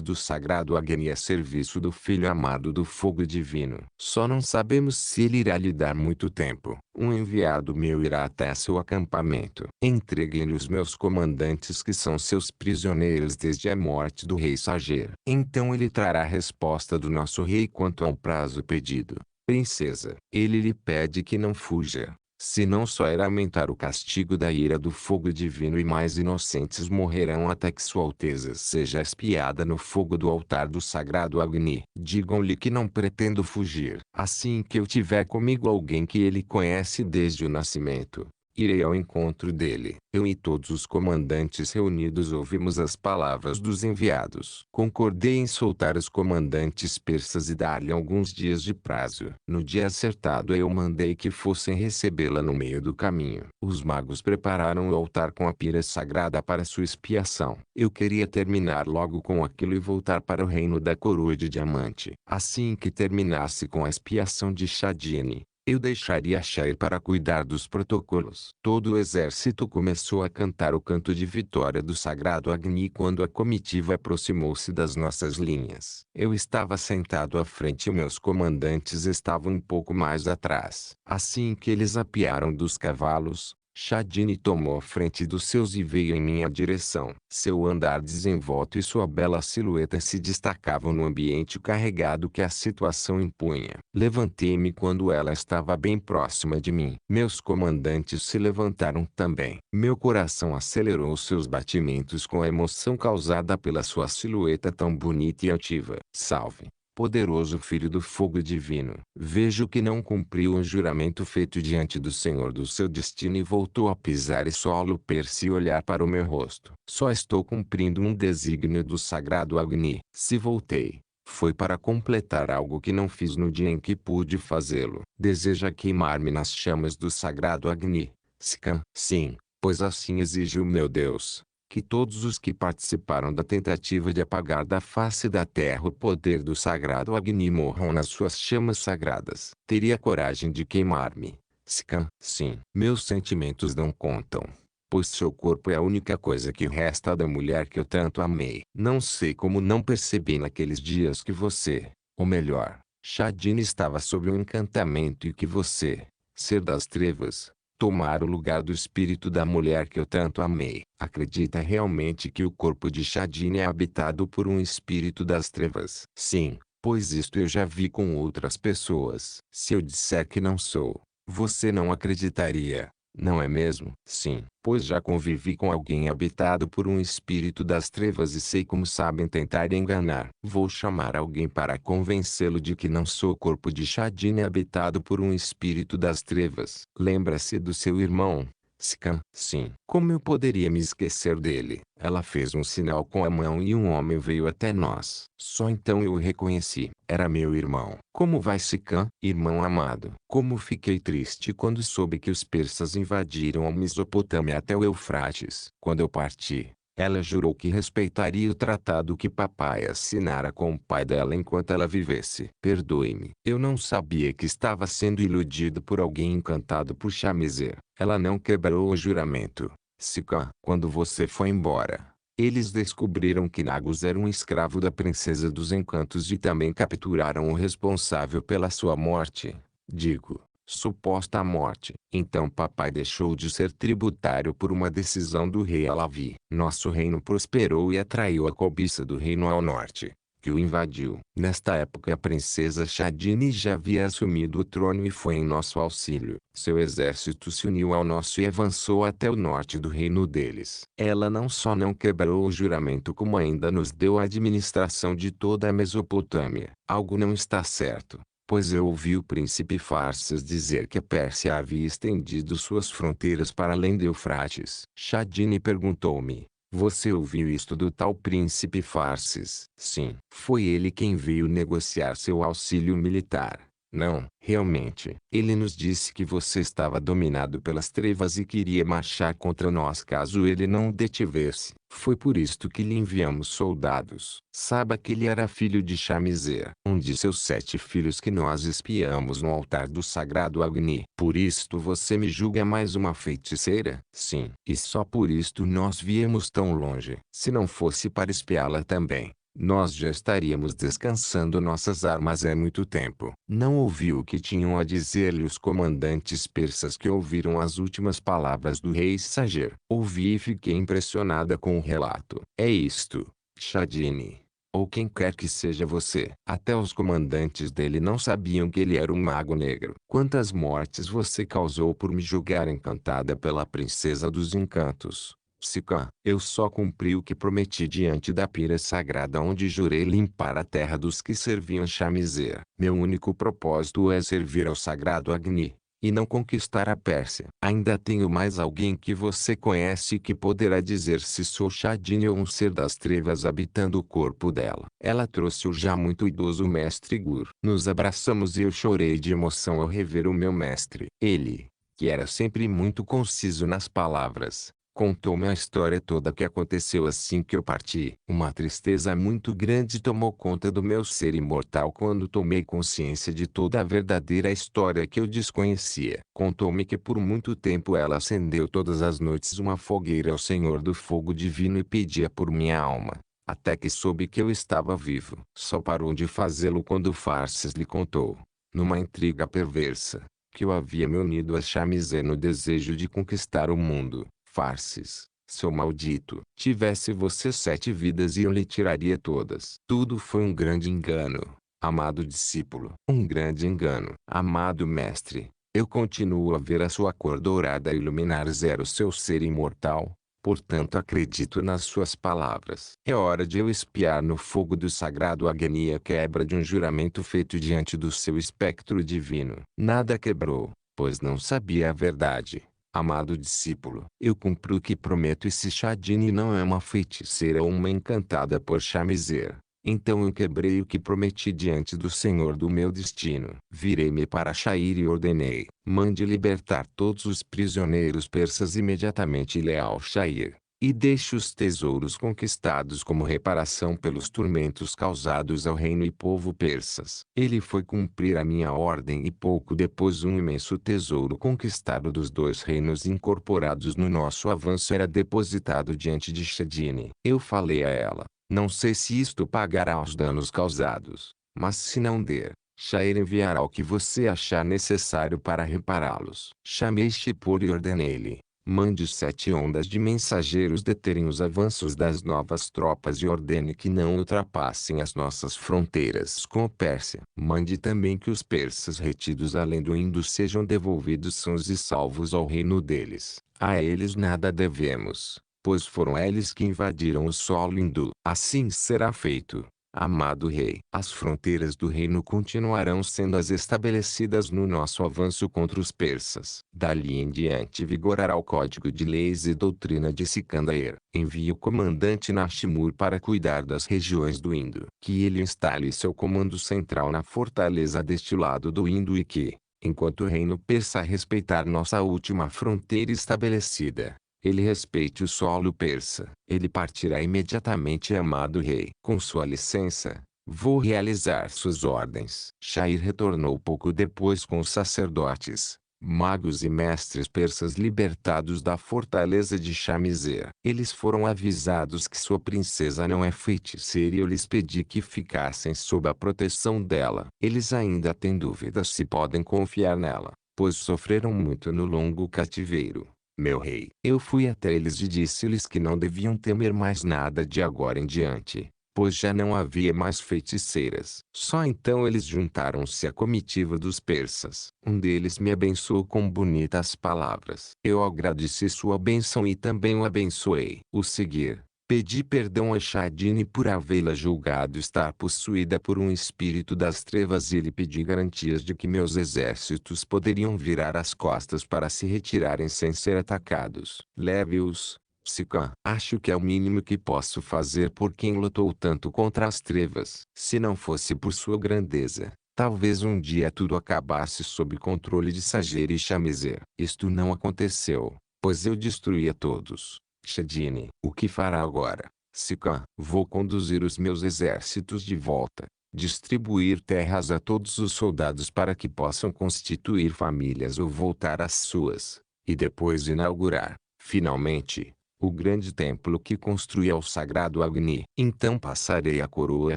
do sagrado Agni a serviço do Filho amado do fogo divino. Só não sabemos se ele irá lhe dar muito tempo. Um enviado meu irá até seu acampamento. Entreguem-lhe os meus comandantes que são seus prisioneiros desde a morte do rei Sager. Então ele trará a resposta do nosso rei quanto ao prazo pedido. Princesa, ele lhe pede que não fuja, senão só irá aumentar o castigo da ira do fogo divino e mais inocentes morrerão até que Sua Alteza seja espiada no fogo do altar do sagrado Agni. Digam-lhe que não pretendo fugir. Assim que eu tiver comigo alguém que ele conhece desde o nascimento, irei ao encontro dele. Eu e todos os comandantes reunidos ouvimos as palavras dos enviados. Concordei em soltar os comandantes persas e dar-lhe alguns dias de prazo. No dia acertado eu mandei que fossem recebê-la no meio do caminho. Os magos prepararam o altar com a pira sagrada para sua expiação. Eu queria terminar logo com aquilo e voltar para o reino da coroa de diamante. Assim que terminasse com a expiação de Shadini, eu deixaria Shair para cuidar dos protocolos. Todo o exército começou a cantar o canto de vitória do sagrado Agni quando a comitiva aproximou-se das nossas linhas. Eu estava sentado à frente e meus comandantes estavam um pouco mais atrás. Assim que eles apearam dos cavalos, Shadini tomou a frente dos seus e veio em minha direção. Seu andar desenvolto e sua bela silhueta se destacavam no ambiente carregado que a situação impunha. Levantei-me quando ela estava bem próxima de mim. Meus comandantes se levantaram também. Meu coração acelerou seus batimentos com a emoção causada pela sua silhueta tão bonita e altiva. Salve, poderoso Filho do Fogo Divino. Vejo que não cumpriu o juramento feito diante do Senhor do seu destino e voltou a pisar em solo persa e olhar para o meu rosto. Só estou cumprindo um desígnio do sagrado Agni. Se voltei, Foi para completar algo que não fiz no dia em que pude fazê-lo. Deseja queimar-me nas chamas do sagrado Agni. Sikha. Sim, pois assim exige o meu Deus, que todos os que participaram da tentativa de apagar da face da terra o poder do sagrado Agni morram nas suas chamas sagradas. Teria coragem de queimar-me. Sikha. Sim. Meus sentimentos não contam, pois seu corpo é a única coisa que resta da mulher que eu tanto amei. Não sei como não percebi naqueles dias que você, ou melhor, Shadini estava sob um encantamento e que você, ser das trevas, tomara o lugar do espírito da mulher que eu tanto amei. Acredita realmente que o corpo de Shadini é habitado por um espírito das trevas? Sim, pois isto eu já vi com outras pessoas. Se eu disser que não sou, você não acreditaria, não é mesmo? Sim, pois já convivi com alguém habitado por um espírito das trevas e sei como sabem tentar enganar. Vou chamar alguém para convencê-lo de que não sou o corpo de Shadini habitado por um espírito das trevas. Lembra-se do seu irmão, Sikha? Sim. Como eu poderia me esquecer dele? Ela fez um sinal com a mão e um homem veio até nós. Só então eu o reconheci. Era meu irmão. Como vai, Sikha? Irmão amado. Como fiquei triste quando soube que os persas invadiram a Mesopotâmia até o Eufrates. Quando eu parti, ela jurou que respeitaria o tratado que papai assinara com o pai dela enquanto ela vivesse. Perdoe-me. Eu não sabia que estava sendo iludido por alguém encantado por Shamizer. Ela não quebrou o juramento. Sikha. Quando você foi embora, eles descobriram que Nagus era um escravo da princesa dos encantos e também capturaram o responsável pela sua morte. Digo, suposta morte. Então papai deixou de ser tributário por uma decisão do rei Alavi. Nosso reino prosperou e atraiu a cobiça do reino ao norte, que o invadiu. Nesta época a princesa Shadini já havia assumido o trono e foi em nosso auxílio. Seu exército se uniu ao nosso e avançou até o norte do reino deles. Ela não só não quebrou o juramento como ainda nos deu a administração de toda a Mesopotâmia. Algo não está certo, pois eu ouvi o príncipe Farses dizer que a Pérsia havia estendido suas fronteiras para além do Eufrates. Shadini perguntou-me: você ouviu isto do tal príncipe Farses? Sim. Foi ele quem veio negociar seu auxílio militar. Não, realmente. Ele nos disse que você estava dominado pelas trevas e queria marchar contra nós caso ele não o detivesse. Foi por isto que lhe enviamos soldados. Saiba que ele era filho de Shamizer, um de seus 7 filhos que nós espiamos no altar do sagrado Agni. Por isto você me julga mais uma feiticeira? Sim. E só por isto nós viemos tão longe. Se não fosse para espiá-la também, nós já estaríamos descansando nossas armas há muito tempo. Não ouviu o que tinham a dizer-lhe os comandantes persas que ouviram as últimas palavras do rei Sager. Ouvi e fiquei impressionada com o relato. É isto, Shadini, ou quem quer que seja você. Até os comandantes dele não sabiam que ele era um mago negro. Quantas mortes você causou por me julgar encantada pela princesa dos encantos? Sikha. Eu só cumpri o que prometi diante da pira sagrada onde jurei limpar a terra dos que serviam Shamizer. Meu único propósito é servir ao sagrado Agni, e não conquistar a Pérsia. Ainda tenho mais alguém que você conhece que poderá dizer se sou Shadini ou um ser das trevas habitando o corpo dela. Ela trouxe o já muito idoso mestre Gur. Nos abraçamos e eu chorei de emoção ao rever o meu mestre. Ele, que era sempre muito conciso nas palavras, contou-me a história toda que aconteceu assim que eu parti. Uma tristeza muito grande tomou conta do meu ser imortal quando tomei consciência de toda a verdadeira história que eu desconhecia. Contou-me que por muito tempo ela acendeu todas as noites uma fogueira ao Senhor do Fogo Divino e pedia por minha alma, até que soube que eu estava vivo. Só parou de fazê-lo quando Farses lhe contou, numa intriga perversa, que eu havia me unido a Shamizer no desejo de conquistar o mundo. Farses, seu maldito. Tivesse você 7 vidas e eu lhe tiraria todas. Tudo foi um grande engano, amado discípulo. Um grande engano. Amado mestre, eu continuo a ver a sua cor dourada iluminar zero seu ser imortal, portanto acredito nas suas palavras. É hora de eu espiar no fogo do sagrado Agni a quebra de um juramento feito diante do seu espectro divino. Nada quebrou, pois não sabia a verdade. Amado discípulo, eu cumpro o que prometo e se Shadini não é uma feiticeira ou uma encantada por Shamizer, Então eu quebrei o que prometi diante do Senhor do meu destino. Virei-me para Shair e ordenei: mande libertar todos os prisioneiros persas imediatamente, leal Shair. E deixe os tesouros conquistados como reparação pelos tormentos causados ao reino e povo persas. Ele foi cumprir a minha ordem e pouco depois um imenso tesouro conquistado dos dois reinos incorporados no nosso avanço era depositado diante de Shedine. Eu falei a ela: não sei se isto pagará os danos causados, mas se não der, Shair enviará o que você achar necessário para repará-los. Chamei Shipur e ordenei-lhe: mande 7 ondas de mensageiros deterem os avanços das novas tropas e ordene que não ultrapassem as nossas fronteiras com a Pérsia. Mande também que os persas retidos além do Indo sejam devolvidos sãos e salvos ao reino deles. A eles nada devemos, pois foram eles que invadiram o solo hindu. Assim será feito, amado rei. As fronteiras do reino continuarão sendo as estabelecidas no nosso avanço contra os persas. Dali em diante vigorará o código de leis e doutrina de Sikandair. Envie o comandante Nashimur para cuidar das regiões do Indo. Que ele instale seu comando central na fortaleza deste lado do Indo e que, enquanto o reino persa respeitar nossa última fronteira estabelecida, ele respeite o solo persa. Ele partirá imediatamente, amado rei. Com sua licença, vou realizar suas ordens. Shair retornou pouco depois com os sacerdotes, magos e mestres persas libertados da fortaleza de Shamizer. Eles foram avisados que sua princesa não é feiticeira e eu lhes pedi que ficassem sob a proteção dela. Eles ainda têm dúvidas se podem confiar nela, pois sofreram muito no longo cativeiro. Meu rei. Eu fui até eles e disse-lhes que não deviam temer mais nada de agora em diante, pois já não havia mais feiticeiras. Só então eles juntaram-se à comitiva dos persas. Um deles me abençoou com bonitas palavras. Eu agradeci sua bênção e também o abençoei. O seguir, pedi perdão a Shadine por havê-la julgado estar possuída por um espírito das trevas e lhe pedi garantias de que meus exércitos poderiam virar as costas para se retirarem sem ser atacados. Leve-os, Psica. Acho que é o mínimo que posso fazer por quem lutou tanto contra as trevas. Se não fosse por sua grandeza, talvez um dia tudo acabasse sob controle de Sager e Shamizer. Isto não aconteceu, pois eu destruí a todos. Shadine. O que fará agora, Sika? Vou conduzir os meus exércitos de volta, distribuir terras a todos os soldados para que possam constituir famílias ou voltar às suas, e depois inaugurar, finalmente, o grande templo que construí ao sagrado Agni. Então passarei a coroa a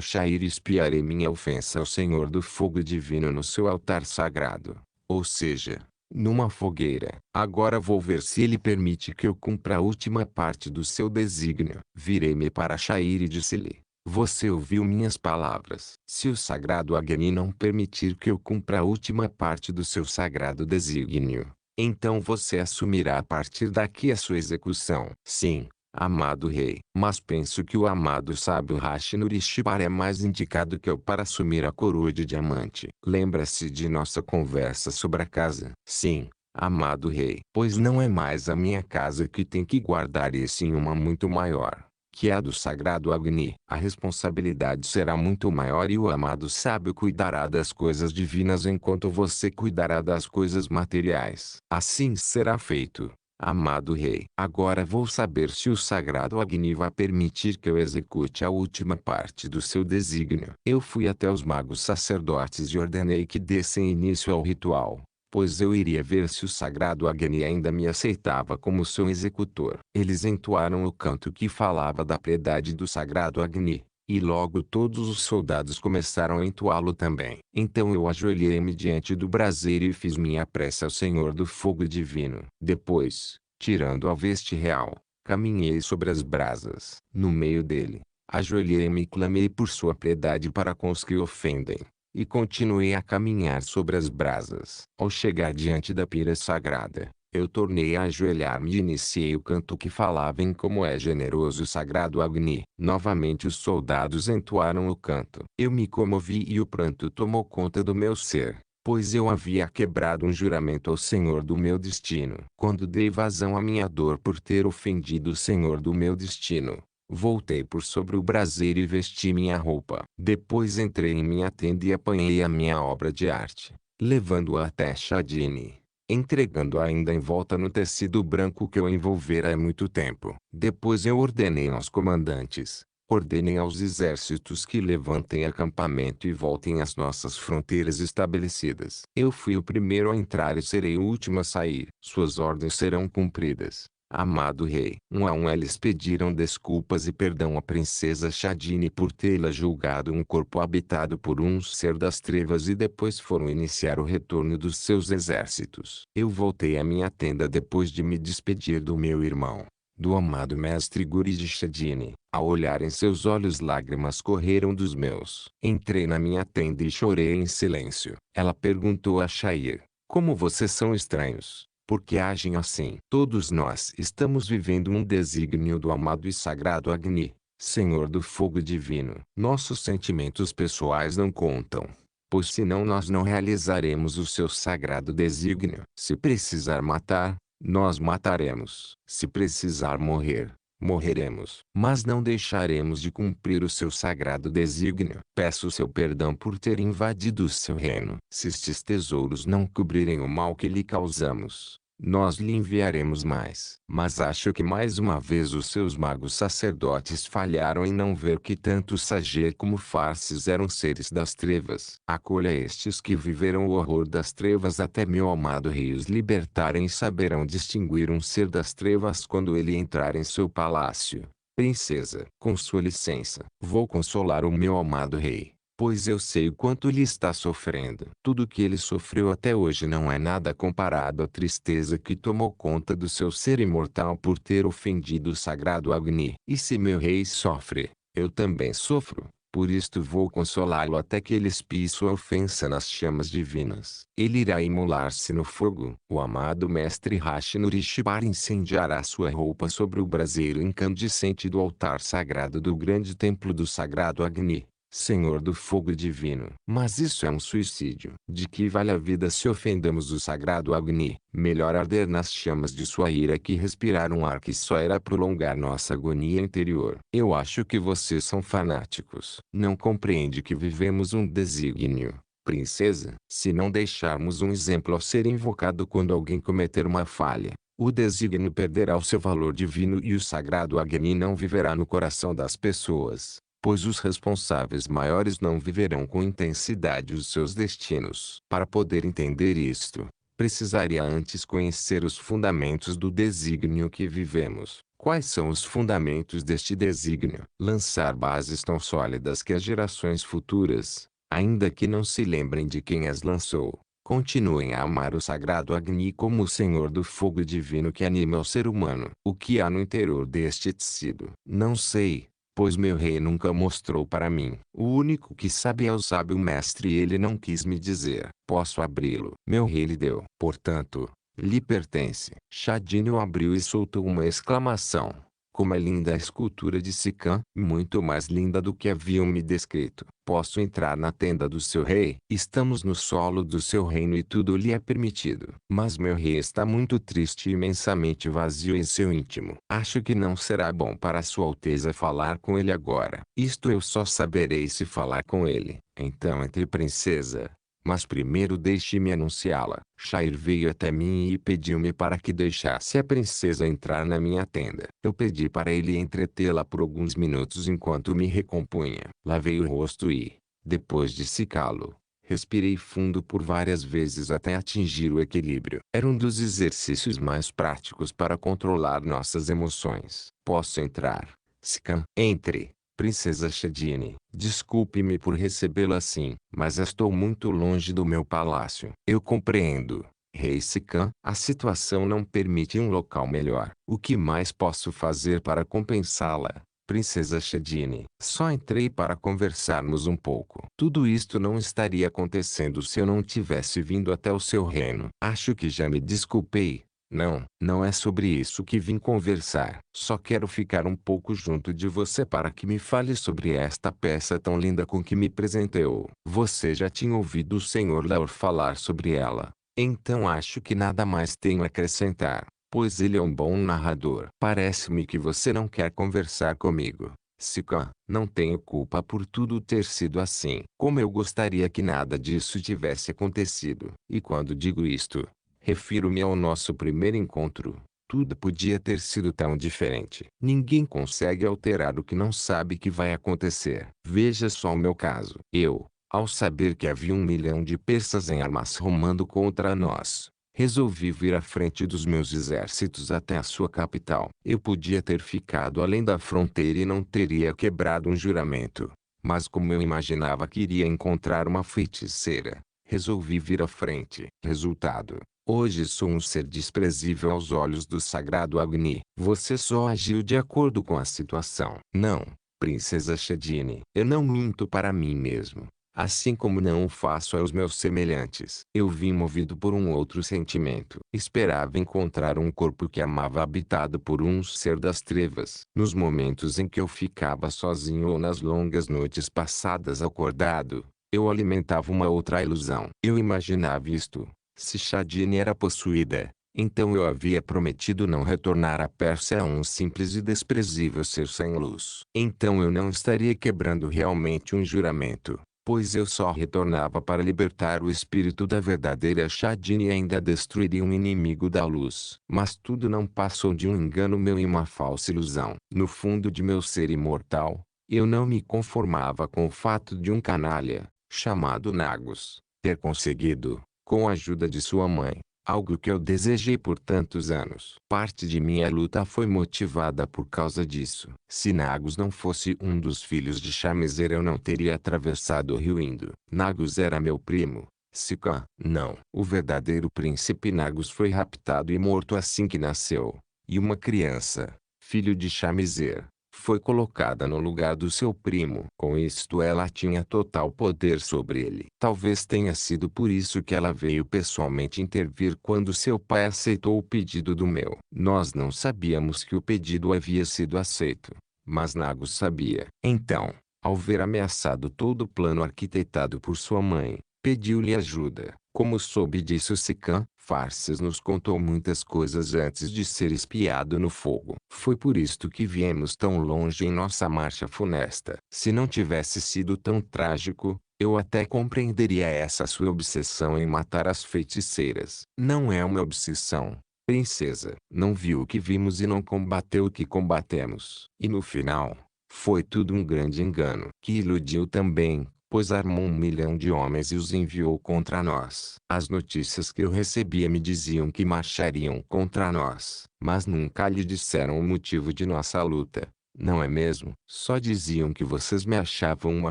Shair e espiarei minha ofensa ao Senhor do Fogo Divino no seu altar sagrado, ou seja, numa fogueira. Agora vou ver se ele permite que eu cumpra a última parte do seu desígnio. Virei-me para Shair e disse-lhe: você ouviu minhas palavras. Se o sagrado Agni não permitir que eu cumpra a última parte do seu sagrado desígnio, então você assumirá a partir daqui a sua execução. Sim, amado rei. Mas penso que o amado sábio Hashinurishipar é mais indicado que eu para assumir a coroa de diamante. Lembra-se de nossa conversa sobre a casa? Sim, amado rei. Pois não é mais a minha casa que tem que guardar e sim uma muito maior, que é a do sagrado Agni. A responsabilidade será muito maior e o amado sábio cuidará das coisas divinas enquanto você cuidará das coisas materiais. Assim será feito, amado rei. Agora vou saber se o sagrado Agni vai permitir que eu execute a última parte do seu desígnio. Eu fui até os magos sacerdotes e ordenei que dessem início ao ritual, pois eu iria ver se o sagrado Agni ainda me aceitava como seu executor. Eles entoaram o canto que falava da piedade do sagrado Agni, e logo todos os soldados começaram a entoá-lo também. Então eu ajoelhei-me diante do braseiro e fiz minha prece ao Senhor do Fogo Divino. Depois, tirando a veste real, caminhei sobre as brasas. No meio dele, ajoelhei-me e clamei por sua piedade para com os que ofendem, e continuei a caminhar sobre as brasas. Ao chegar diante da pira sagrada, eu tornei a ajoelhar-me e iniciei o canto que falava em como é generoso o sagrado Agni. Novamente os soldados entoaram o canto. Eu me comovi e o pranto tomou conta do meu ser, pois eu havia quebrado um juramento ao Senhor do meu destino. Quando dei vazão à minha dor por ter ofendido o Senhor do meu destino, Voltei por sobre o braseiro e vesti minha roupa. Depois entrei em minha tenda e apanhei a minha obra de arte, levando-a até Chadini, entregando-a ainda envolta no tecido branco que eu envolvera há muito tempo. Depois eu ordenei aos comandantes, ordenem aos exércitos que levantem acampamento e voltem às nossas fronteiras estabelecidas. Eu fui o primeiro a entrar e serei o último a sair. Suas ordens serão cumpridas, amado rei. Um a um eles pediram desculpas e perdão à princesa Chadini por tê-la julgado um corpo habitado por um ser das trevas e depois foram iniciar o retorno dos seus exércitos. Eu voltei à minha tenda depois de me despedir do meu irmão, do amado mestre Guri de Chadini. Ao olhar em seus olhos lágrimas correram dos meus. Entrei na minha tenda e chorei em silêncio. Ela perguntou a Shair: como vocês são estranhos? Por que agem assim? Todos nós estamos vivendo um desígnio do amado e sagrado Agni, Senhor do fogo divino. Nossos sentimentos pessoais não contam, pois senão nós não realizaremos o seu sagrado desígnio. Se precisar matar, nós mataremos. Se precisar morrer, morreremos. Mas não deixaremos de cumprir o seu sagrado desígnio. Peço seu perdão por ter invadido o seu reino. Se estes tesouros não cobrirem o mal que lhe causamos, nós lhe enviaremos mais. Mas acho que mais uma vez os seus magos sacerdotes falharam em não ver que tanto Sager como Farses eram seres das trevas. Acolha estes que viveram o horror das trevas até meu amado rei os libertarem e saberão distinguir um ser das trevas quando ele entrar em seu palácio. Princesa, com sua licença, vou consolar o meu amado rei, pois eu sei o quanto ele está sofrendo. Tudo que ele sofreu até hoje não é nada comparado à tristeza que tomou conta do seu ser imortal por ter ofendido o sagrado Agni. E se meu rei sofre, eu também sofro. Por isto vou consolá-lo até que ele expie sua ofensa nas chamas divinas. Ele irá imolar-se no fogo. O amado mestre Hashinurishipar incendiará sua roupa sobre o braseiro incandescente do altar sagrado do grande templo do sagrado Agni, Senhor do fogo divino. Mas isso é um suicídio. De que vale a vida se ofendamos o sagrado Agni? Melhor arder nas chamas de sua ira que respirar um ar que só irá prolongar nossa agonia interior. Eu acho que vocês são fanáticos. Não compreende que vivemos um desígnio, princesa? Se não deixarmos um exemplo ao ser invocado quando alguém cometer uma falha, o desígnio perderá o seu valor divino e o sagrado Agni não viverá no coração das pessoas, pois os responsáveis maiores não viverão com intensidade os seus destinos. Para poder entender isto, precisaria antes conhecer os fundamentos do desígnio que vivemos. Quais são os fundamentos deste desígnio? Lançar bases tão sólidas que as gerações futuras, ainda que não se lembrem de quem as lançou, continuem a amar o sagrado Agni como o Senhor do fogo divino que anima o ser humano. O que há no interior deste tecido? Não sei, pois meu rei nunca mostrou para mim. O único que sabe é o sábio mestre e ele não quis me dizer. Posso abri-lo. Meu rei lhe deu. Portanto, lhe pertence. Chadini o abriu e soltou uma exclamação. Como é linda a escultura de Sikhan, muito mais linda do que haviam me descrito. Posso entrar na tenda do seu rei? Estamos no solo do seu reino e tudo lhe é permitido. Mas meu rei está muito triste e imensamente vazio em seu íntimo. Acho que não será bom para sua alteza falar com ele agora. Isto eu só saberei se falar com ele. Então entre, princesa. Mas primeiro deixe-me anunciá-la. Shair veio até mim e pediu-me para que deixasse a princesa entrar na minha tenda. Eu pedi para ele entretê-la por alguns minutos enquanto me recompunha. Lavei o rosto e, depois de secá-lo, respirei fundo por várias vezes até atingir o equilíbrio. Era um dos exercícios mais práticos para controlar nossas emoções. Posso entrar, Sikhan? Entre. Princesa Chadini, desculpe-me por recebê-la assim, mas estou muito longe do meu palácio. Eu compreendo, rei Sikhan. A situação não permite um local melhor. O que mais posso fazer para compensá-la, princesa Chadini? Só entrei para conversarmos um pouco. Tudo isto não estaria acontecendo se eu não tivesse vindo até o seu reino. Acho que já me desculpei. Não, não é sobre isso que vim conversar. Só quero ficar um pouco junto de você para que me fale sobre esta peça tão linda com que me presenteou. Você já tinha ouvido o Senhor Laur falar sobre ela, então acho que nada mais tenho a acrescentar. pois ele é um bom narrador. Parece-me que você não quer conversar comigo. Sicã, não tenho culpa por tudo ter sido assim. Como eu gostaria que nada disso tivesse acontecido. E quando digo isto, refiro-me ao nosso primeiro encontro. Tudo podia ter sido tão diferente. Ninguém consegue alterar o que não sabe que vai acontecer. Veja só o meu caso. Eu, ao saber que havia 1 milhão de persas em armas rumando contra nós, resolvi vir à frente dos meus exércitos até a sua capital. Eu podia ter ficado além da fronteira e não teria quebrado um juramento. Mas como eu imaginava que iria encontrar uma feiticeira, resolvi vir à frente. Resultado: hoje sou um ser desprezível aos olhos do sagrado Agni. Você só agiu de acordo com a situação. Não, Princesa Shedine. Eu não minto para mim mesmo. Assim como não o faço aos meus semelhantes. Eu vim movido por um outro sentimento. Esperava encontrar um corpo que amava habitado por um ser das trevas. Nos momentos em que eu ficava sozinho ou nas longas noites passadas acordado, eu alimentava uma outra ilusão. Eu imaginava isto: se Shadine era possuída, então eu havia prometido não retornar à Pérsia a um simples e desprezível ser sem luz. Então eu não estaria quebrando realmente um juramento, pois eu só retornava para libertar o espírito da verdadeira Shadine e ainda destruiria um inimigo da luz. Mas tudo não passou de um engano meu e uma falsa ilusão. No fundo de meu ser imortal, eu não me conformava com o fato de um canalha, chamado Nagus, ter conseguido, com a ajuda de sua mãe, algo que eu desejei por tantos anos. Parte de minha luta foi motivada por causa disso. Se Nagus não fosse um dos filhos de Shamizer, eu não teria atravessado o rio Indo. Nagus era meu primo. Sicã, não. O verdadeiro príncipe Nagus foi raptado e morto assim que nasceu. E uma criança, filho de Shamizer, foi colocada no lugar do seu primo. Com isto ela tinha total poder sobre ele. Talvez tenha sido por isso que ela veio pessoalmente intervir quando seu pai aceitou o pedido do meu. Nós não sabíamos que o pedido havia sido aceito, mas Nagus sabia. Então, ao ver ameaçado todo o plano arquitetado por sua mãe, pediu-lhe ajuda. Como soube disso Sicã, Farses nos contou muitas coisas antes de ser espiado no fogo. Foi por isto que viemos tão longe em nossa marcha funesta. Se não tivesse sido tão trágico, eu até compreenderia essa sua obsessão em matar as feiticeiras. Não é uma obsessão, princesa. Não viu o que vimos e não combateu o que combatemos. E no final, foi tudo um grande engano. Que iludiu também, pois armou 1 milhão de homens e os enviou contra nós. As notícias que eu recebia me diziam que marchariam contra nós, mas nunca lhe disseram o motivo de nossa luta, não é mesmo? Só diziam que vocês me achavam uma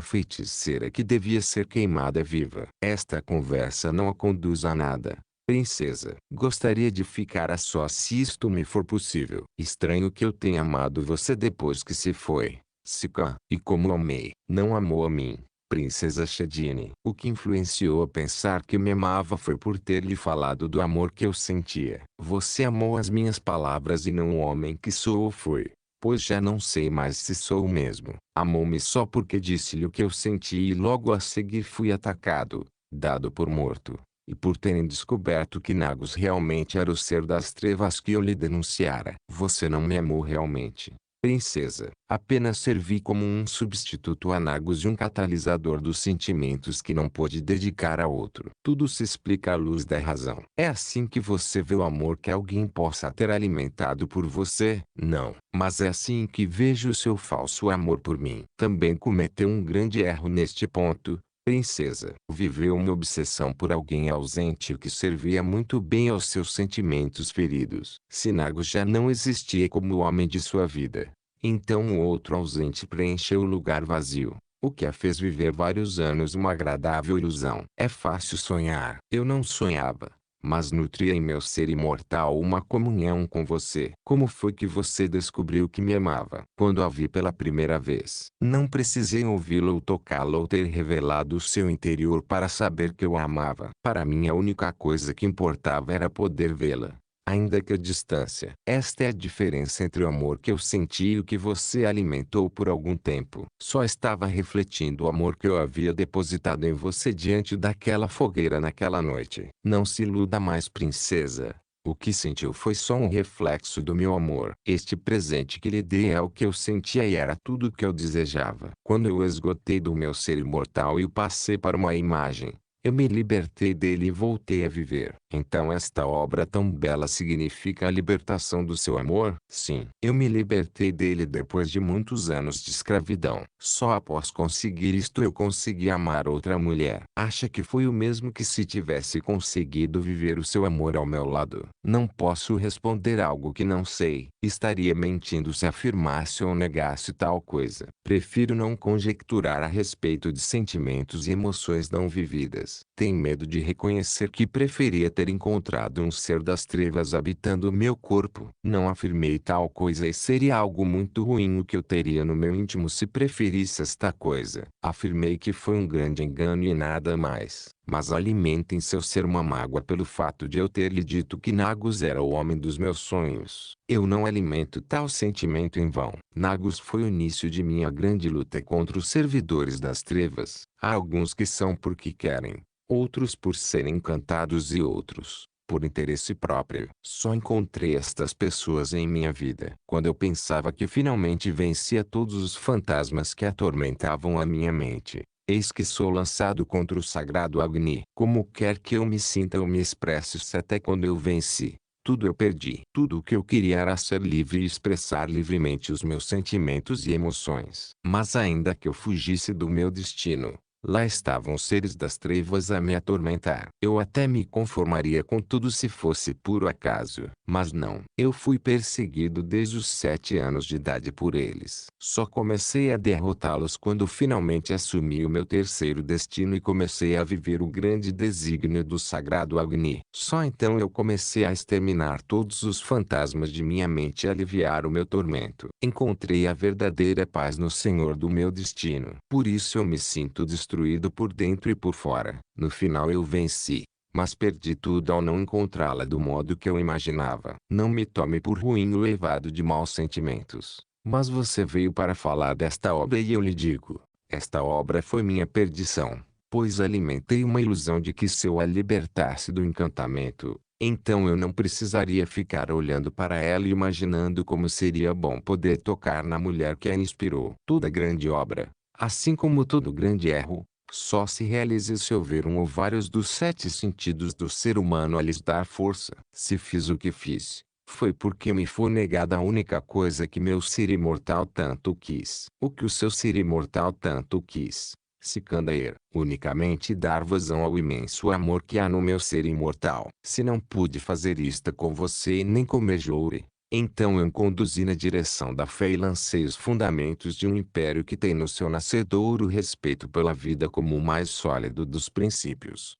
feiticeira que devia ser queimada viva. Esta conversa não a conduz a nada. Princesa, gostaria de ficar a sós se isto me for possível. Estranho que eu tenha amado você depois que se foi, Sicã. E como amei, não amou a mim, Princesa Shedine. O que influenciou a pensar que me amava foi por ter lhe falado do amor que eu sentia. Você amou as minhas palavras e não o homem que sou ou fui, pois já não sei mais se sou o mesmo. Amou-me só porque disse-lhe o que eu senti e logo a seguir fui atacado, dado por morto. E por terem descoberto que Nagus realmente era o ser das trevas que eu lhe denunciara. Você não me amou realmente, princesa. Apenas servi como um substituto a Nagus e um catalisador dos sentimentos que não pôde dedicar a outro. Tudo se explica à luz da razão. É assim que você vê o amor que alguém possa ter alimentado por você? Não. Mas é assim que vejo o seu falso amor por mim. Também cometeu um grande erro neste ponto, princesa. Viveu uma obsessão por alguém ausente que servia muito bem aos seus sentimentos feridos. Se Nagus já não existia como o homem de sua vida, então o outro ausente preencheu o lugar vazio, o que a fez viver vários anos uma agradável ilusão. É fácil sonhar. Eu não sonhava, mas nutria em meu ser imortal uma comunhão com você. Como foi que você descobriu que me amava? Quando a vi pela primeira vez, não precisei ouvi-la ou tocá-la ou ter revelado o seu interior para saber que eu a amava. Para mim a única coisa que importava era poder vê-la, ainda que a distância. Esta é a diferença entre o amor que eu senti e o que você alimentou por algum tempo. Só estava refletindo o amor que eu havia depositado em você diante daquela fogueira naquela noite. Não se iluda mais, princesa. O que sentiu foi só um reflexo do meu amor. Este presente que lhe dei é o que eu sentia e era tudo o que eu desejava. Quando eu esgotei do meu ser imortal e o passei para uma imagem, eu me libertei dele e voltei a viver. Então esta obra tão bela significa a libertação do seu amor? Sim. Eu me libertei dele depois de muitos anos de escravidão. Só após conseguir isto eu consegui amar outra mulher. Acha que foi o mesmo que se tivesse conseguido viver o seu amor ao meu lado? Não posso responder algo que não sei. Estaria mentindo se afirmasse ou negasse tal coisa. Prefiro não conjecturar a respeito de sentimentos e emoções não vividas. Tenho medo de reconhecer que preferia ter encontrado um ser das trevas habitando meu corpo. Não afirmei tal coisa e seria algo muito ruim o que eu teria no meu íntimo se preferisse esta coisa. Afirmei que foi um grande engano e nada mais. Mas alimenta em seu ser uma mágoa pelo fato de eu ter lhe dito que Nagus era o homem dos meus sonhos. Eu não alimento tal sentimento em vão. Nagus foi o início de minha grande luta contra os servidores das trevas. Há alguns que são porque querem, outros por serem encantados e outros por interesse próprio. Só encontrei estas pessoas em minha vida quando eu pensava que finalmente vencia todos os fantasmas que atormentavam a minha mente. Eis que sou lançado contra o sagrado Agni. Como quer que eu me sinta ou me expresse se até quando eu venci, tudo eu perdi. Tudo o que eu queria era ser livre e expressar livremente os meus sentimentos e emoções. Mas ainda que eu fugisse do meu destino, lá estavam os seres das trevas a me atormentar. Eu até me conformaria com tudo se fosse puro acaso. Mas não. Eu fui perseguido desde os 7 anos de idade por eles. Só comecei a derrotá-los quando finalmente assumi o meu terceiro destino e comecei a viver o grande desígnio do sagrado Agni. Só então eu comecei a exterminar todos os fantasmas de minha mente e aliviar o meu tormento. Encontrei a verdadeira paz no Senhor do meu destino. Por isso eu me sinto destruído por dentro e por fora. No final eu venci, mas perdi tudo ao não encontrá-la do modo que eu imaginava. Não me tome por ruim ou levado de maus sentimentos. Mas você veio para falar desta obra e eu lhe digo, esta obra foi minha perdição, pois alimentei uma ilusão de que se eu a libertasse do encantamento, então eu não precisaria ficar olhando para ela e imaginando como seria bom poder tocar na mulher que a inspirou. Toda grande obra, assim como todo grande erro, só se realiza se houver um ou vários dos 7 sentidos do ser humano a lhes dar força. Se fiz o que fiz, foi porque me foi negada a única coisa que meu ser imortal tanto quis. O que o seu ser imortal tanto quis, Sikandair, unicamente dar vazão ao imenso amor que há no meu ser imortal. Se não pude fazer isto com você e nem com Mejoure, então eu conduzi na direção da fé e lancei os fundamentos de um império que tem no seu nascedouro respeito pela vida como o mais sólido dos princípios.